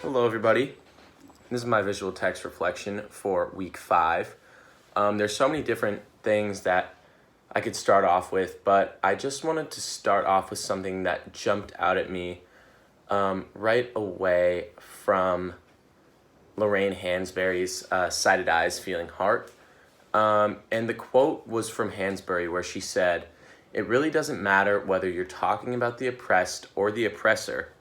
Hello, everybody. This is my visual text reflection for week 5. There's so many different things that I could start off with, but I just wanted to start off with something that jumped out at me right away from Lorraine Hansberry's Sighted Eyes, Feeling Heart. And the quote was from Hansberry, where she said, "It really doesn't matter whether you're talking about the oppressed or the oppressor.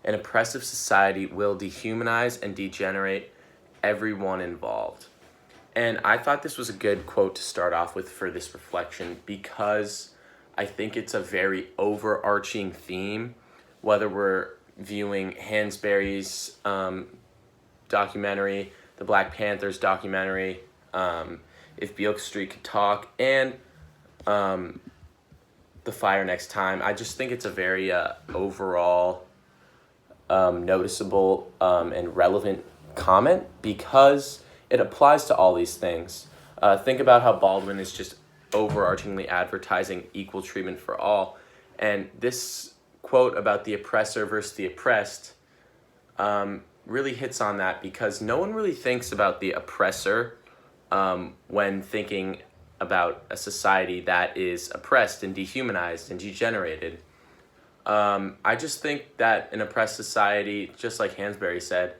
An oppressive society will dehumanize and degenerate everyone involved." And I thought this was a good quote to start off with for this reflection because I think it's a very overarching theme, whether we're viewing Hansberry's documentary, the Black Panthers documentary, If Beale Street Could Talk, and The Fire Next Time. I just think it's a very overall noticeable and relevant comment because it applies to all these things. Think about how Baldwin is just overarchingly advertising equal treatment for all. And this quote about the oppressor versus the oppressed really hits on that because no one really thinks about the oppressor when thinking about a society that is oppressed and dehumanized and degenerated. I just think that an oppressed society, just like Hansberry said,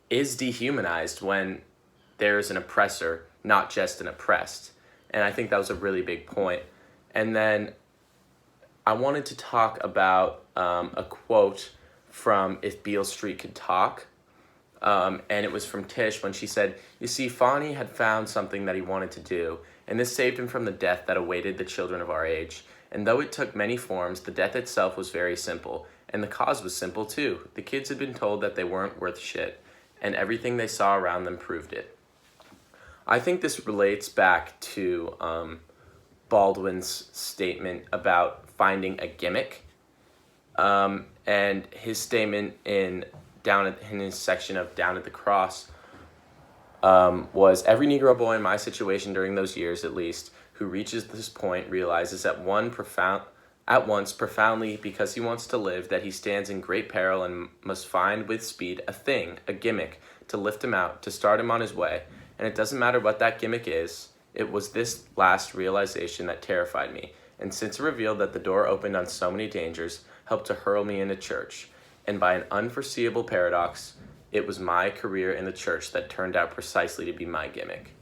is dehumanized when there's an oppressor, not just an oppressed. And I think that was a really big point. And then I wanted to talk about a quote from If Beale Street Could Talk. And it was from Tish when she said, "You see, Fani had found something that he wanted to do, and this saved him from the death that awaited the children of our age. And though it took many forms, the death itself was very simple. And the cause was simple, too. The kids had been told that they weren't worth shit, and everything they saw around them proved it." I think this relates back to Baldwin's statement about finding a gimmick. And his statement in his section of Down at the Cross was, "Every Negro boy in my situation during those years, at least, who reaches this point realizes at once profoundly, because he wants to live, that he stands in great peril and must find with speed a gimmick, to lift him out, to start him on his way. And it doesn't matter what that gimmick is. It was this last realization that terrified me, and since it revealed that the door opened on so many dangers, helped to hurl me into church. And by an unforeseeable paradox, it was my career in the church that turned out precisely to be my gimmick."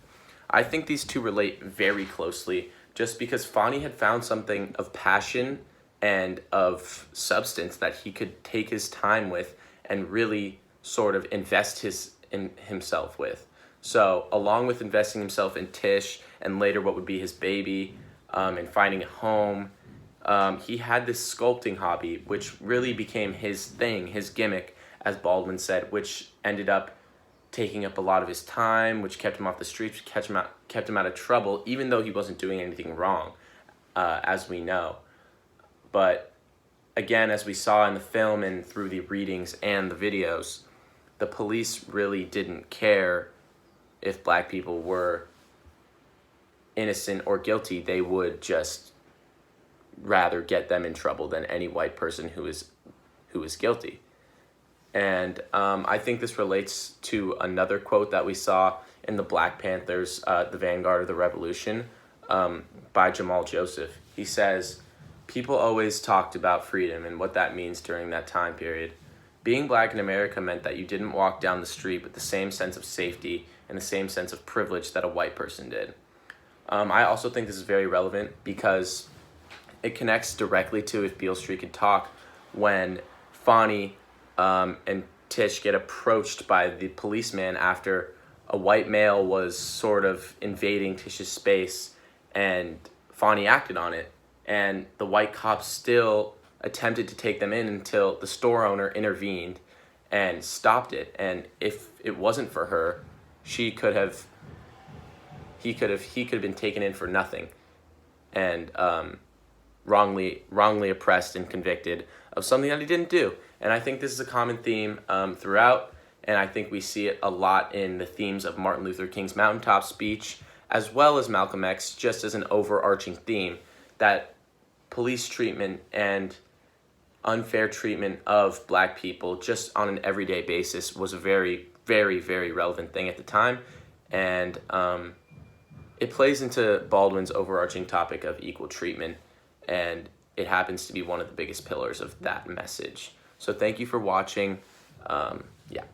I think these two relate very closely just because Fani had found something of passion and of substance that he could take his time with and really sort of invest in himself with. So along with investing himself in Tish and later what would be his baby and finding a home, he had this sculpting hobby, which really became his thing, his gimmick, as Baldwin said, which ended up taking up a lot of his time, which kept him off the streets, kept him out of trouble, even though he wasn't doing anything wrong, as we know. But again, as we saw in the film and through the readings and the videos, the police really didn't care if black people were innocent or guilty. They would just rather get them in trouble than any white person who is guilty. And I think this relates to another quote that we saw in the Black Panthers, The Vanguard of the Revolution, by Jamal Joseph. He says, "People always talked about freedom and what that means during that time period. Being black in America meant that you didn't walk down the street with the same sense of safety and the same sense of privilege that a white person did." I also think this is very relevant because it connects directly to If Beale Street Could Talk, when Fani and Tish get approached by the policeman after a white male was sort of invading Tish's space, and Fani acted on it. And the white cops still attempted to take them in until the store owner intervened and stopped it. And if it wasn't for her, he could have been taken in for nothing and wrongly oppressed and convicted of something that he didn't do. And I think this is a common theme throughout, and I think we see it a lot in the themes of Martin Luther King's mountaintop speech, as well as Malcolm X, just as an overarching theme, that police treatment and unfair treatment of Black people just on an everyday basis was a very, very, very relevant thing at the time. And it plays into Baldwin's overarching topic of equal treatment, and it happens to be one of the biggest pillars of that message. So thank you for watching. Yeah.